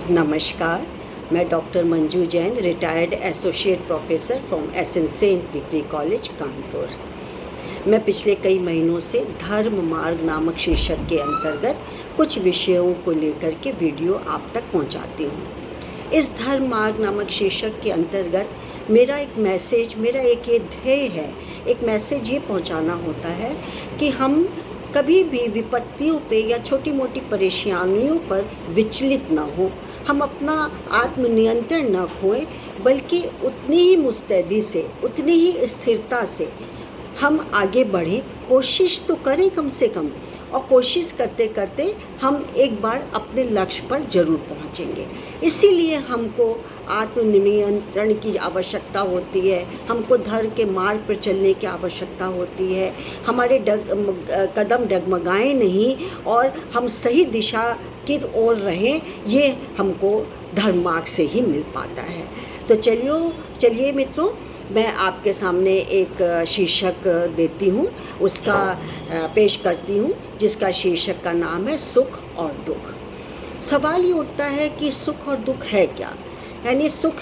नमस्कार, मैं doctor Manju Jain, retired associate professor from SN saint degree college Kanpur. मैं पिछले कई महीनों से धर्म मार्ग नामक शीर्षक के अंतर्गत कुछ विषयों को लेकर के वीडियो आप तक पहुंचाती हूं। इस धर्म मार्ग नामक शीर्षक के अंतर्गत मेरा एक मैसेज, मेरा एक ये ध्येय है, एक मैसेज ये पहुंचाना होता है कि हम कभी भी विपत्तियों पे या छोटी मोटी परेशानियों पर विचलित ना हो, हम अपना आत्मनियंत्रण न खोएं, बल्कि उतनी ही मुस्तैदी से, उतनी ही स्थिरता से हम आगे बढ़ें। कोशिश तो करें कम से कम, और कोशिश करते करते हम एक बार अपने लक्ष्य पर ज़रूर पहुंचेंगे। इसीलिए हमको आत्मनियंत्रण की आवश्यकता होती है, हमको धर्म के मार्ग पर चलने की आवश्यकता होती है। हमारे कदम डगमगाएं नहीं और हम सही दिशा की ओर रहें, ये हमको धर्म मार्ग से ही मिल पाता है। तो चलिए मित्रों, मैं आपके सामने एक शीर्षक देती हूँ, उसका पेश करती हूँ, जिसका शीर्षक का नाम है सुख और दुख। सवाल ये उठता है कि सुख और दुख है क्या? यानी सुख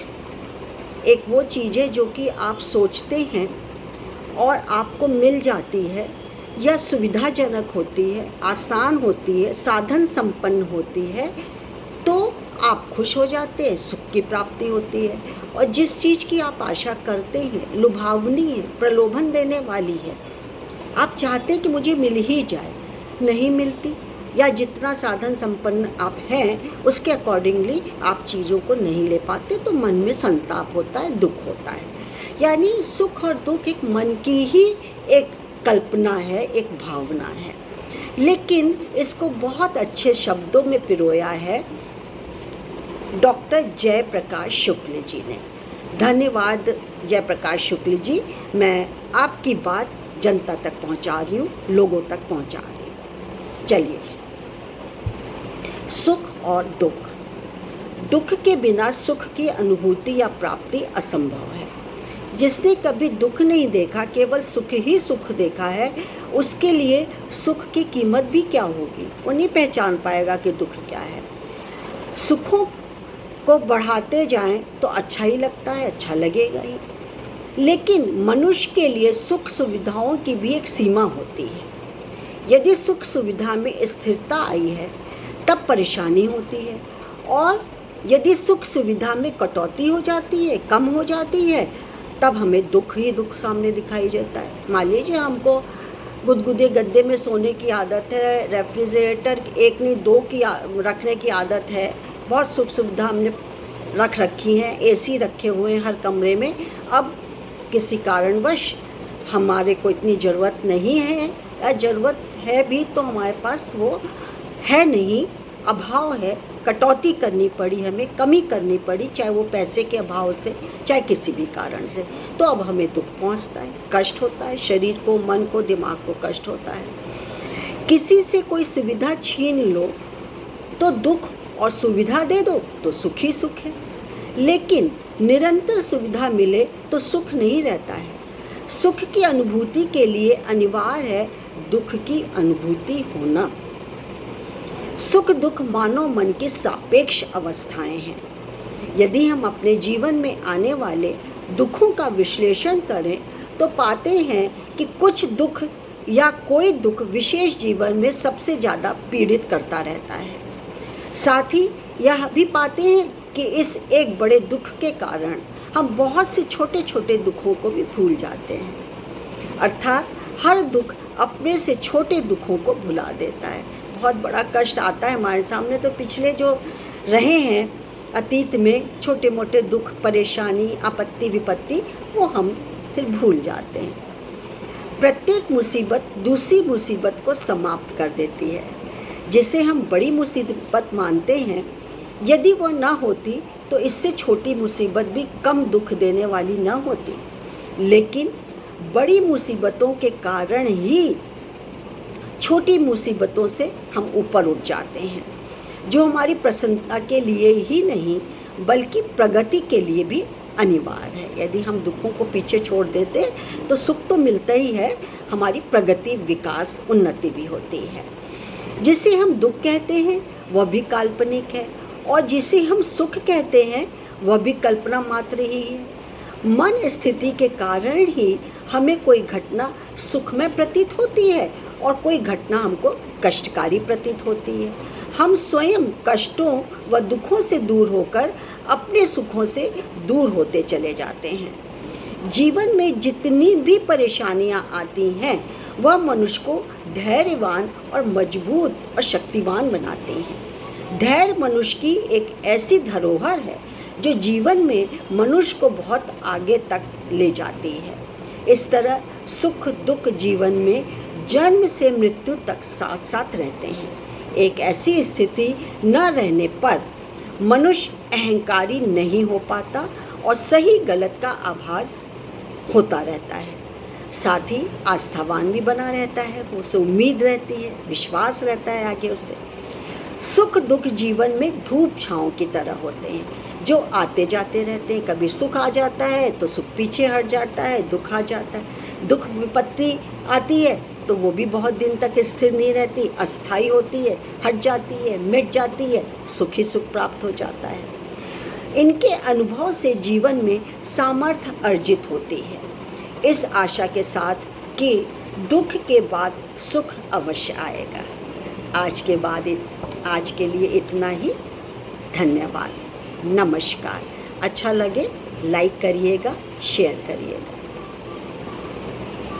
एक वो चीज़ है जो कि आप सोचते हैं और आपको मिल जाती है, या सुविधाजनक होती है, आसान होती है, साधन संपन्न होती है, तो आप खुश हो जाते हैं, सुख की प्राप्ति होती है। और जिस चीज़ की आप आशा करते हैं, लुभावनी है, प्रलोभन देने वाली है, आप चाहते हैं कि मुझे मिल ही जाए, नहीं मिलती, या जितना साधन संपन्न आप हैं उसके अकॉर्डिंगली आप चीज़ों को नहीं ले पाते, तो मन में संताप होता है, दुख होता है। यानी सुख और दुख एक मन की ही एक कल्पना है, एक भावना है। लेकिन इसको बहुत अच्छे शब्दों में पिरोया है डॉक्टर जयप्रकाश शुक्ल जी ने। धन्यवाद जयप्रकाश शुक्ल जी, मैं आपकी बात जनता तक पहुंचा रही हूँ, लोगों तक पहुंचा रही हूँ। चलिए, सुख और दुख। दुख के बिना सुख की अनुभूति या प्राप्ति असंभव है। जिसने कभी दुख नहीं देखा, केवल सुख ही सुख देखा है, उसके लिए सुख की कीमत भी क्या होगी, वो नहीं पहचान पाएगा कि दुख क्या है। सुखों को बढ़ाते जाएं तो अच्छा ही लगता है, अच्छा लगेगा ही, लेकिन मनुष्य के लिए सुख सुविधाओं की भी एक सीमा होती है। यदि सुख सुविधा में स्थिरता आई है तब परेशानी होती है, और यदि सुख सुविधा में कटौती हो जाती है, कम हो जाती है, तब हमें दुख ही दुख सामने दिखाई देता है। मान लीजिए हमको गुदगुदे गद्दे में सोने की आदत है, रेफ्रिजरेटर एक नहीं दो की रखने की आदत है, बहुत सुख सुविधा हमने रख रखी है, एसी रखे हुए हैं हर कमरे में। अब किसी कारणवश हमारे को इतनी ज़रूरत नहीं है, या ज़रूरत है भी तो हमारे पास वो है नहीं, अभाव है, कटौती करनी पड़ी, हमें कमी करनी पड़ी, चाहे वो पैसे के अभाव से, चाहे किसी भी कारण से, तो अब हमें दुख पहुंचता है, कष्ट होता है, शरीर को, मन को, दिमाग को कष्ट होता है। किसी से कोई सुविधा छीन लो तो दुख, और सुविधा दे दो तो सुख ही सुख है। लेकिन निरंतर सुविधा मिले तो सुख नहीं रहता है। सुख की अनुभूति के लिए अनिवार्य है दुख की अनुभूति होना। सुख दुख मानव मन की सापेक्ष अवस्थाएं हैं। यदि हम अपने जीवन में आने वाले दुखों का विश्लेषण करें तो पाते हैं कि कुछ दुख या कोई दुख विशेष जीवन में सबसे ज़्यादा पीड़ित करता रहता है। साथ ही यह भी पाते हैं कि इस एक बड़े दुख के कारण हम बहुत से छोटे छोटे दुखों को भी भूल जाते हैं। अर्थात हर दुख अपने से छोटे दुखों को भुला देता है। बहुत बड़ा कष्ट आता है हमारे सामने, तो पिछले जो रहे हैं अतीत में छोटे मोटे दुख, परेशानी, आपत्ति, विपत्ति, वो हम फिर भूल जाते हैं। प्रत्येक मुसीबत दूसरी मुसीबत को समाप्त कर देती है। जिसे हम बड़ी मुसीबत मानते हैं, यदि वो ना होती तो इससे छोटी मुसीबत भी कम दुख देने वाली ना होती। लेकिन बड़ी मुसीबतों के कारण ही छोटी मुसीबतों से हम ऊपर उठ जाते हैं, जो हमारी प्रसन्नता के लिए ही नहीं बल्कि प्रगति के लिए भी अनिवार्य है। यदि हम दुखों को पीछे छोड़ देते तो सुख तो मिलता ही है, हमारी प्रगति, विकास, उन्नति भी होती है। जिसे हम दुख कहते हैं वह भी काल्पनिक है, और जिसे हम सुख कहते हैं वह भी कल्पना मात्र ही है। मन स्थिति के कारण ही हमें कोई घटना सुखमय प्रतीत होती है और कोई घटना हमको कष्टकारी प्रतीत होती है। हम स्वयं कष्टों व दुखों से दूर होकर अपने सुखों से दूर होते चले जाते हैं। जीवन में जितनी भी परेशानियां आती हैं वह मनुष्य को धैर्यवान और मजबूत और शक्तिवान बनाती हैं। धैर्य मनुष्य की एक ऐसी धरोहर है जो जीवन में मनुष्य को बहुत आगे तक ले जाती है। इस तरह सुख दुख जीवन में जन्म से मृत्यु तक साथ साथ रहते हैं। एक ऐसी स्थिति न रहने पर मनुष्य अहंकारी नहीं हो पाता और सही गलत का आभास होता रहता है। साथ ही आस्थावान भी बना रहता है, उसे उम्मीद रहती है, विश्वास रहता है आगे उससे। सुख दुख जीवन में धूप छाँव की तरह होते हैं जो आते जाते रहते हैं। कभी सुख आ जाता है तो सुख पीछे हट जाता है, दुख आ जाता है। दुख विपत्ति आती है तो वो भी बहुत दिन तक स्थिर नहीं रहती, अस्थायी होती है, हट जाती है, मिट जाती है, सुख ही सुख प्राप्त हो जाता है। इनके अनुभव से जीवन में सामर्थ्य अर्जित होती है, इस आशा के साथ कि दुख के बाद सुख अवश्य आएगा। आज के लिए इतना ही। धन्यवाद। नमस्कार। अच्छा लगे लाइक करिएगा, शेयर करिएगा।